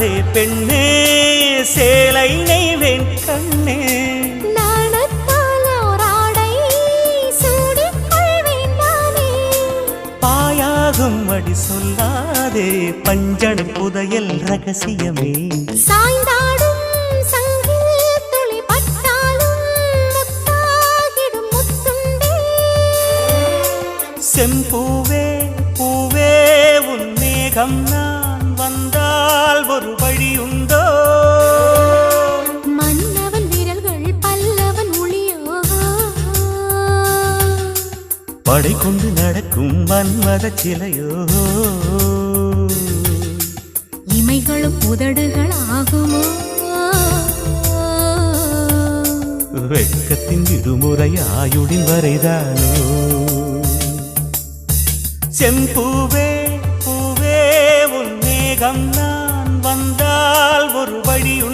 சொல்லாதே பெண்ணே சேலை நெய்வேன் கண்ணே பாயாகும் அடி சொல்லாதே பஞ்சனை புதையல் ரகசியமே சாய்ந்தாடும் சங்கில் துளி பட்டாலும் முத்தாகிடும் முத்துண்டே செம்பூவே பூவே உன் மேகம் நான் வந்தால் ஒரு வழியுண்டோ மன்னவன் விரல்கள் பல்லவன் ஒளியோ படை கொண்டு நடக்கும் மன்மத சிலையோ இமைகளும் உதடுகள் ஆகுமோ வெட்கத்தின் விடுமுறை ஆயுடின் வரைதானோ செம்பூவே பூவே உன் மேகம் நான் வந்தால் ஒரு வழியுண்டோ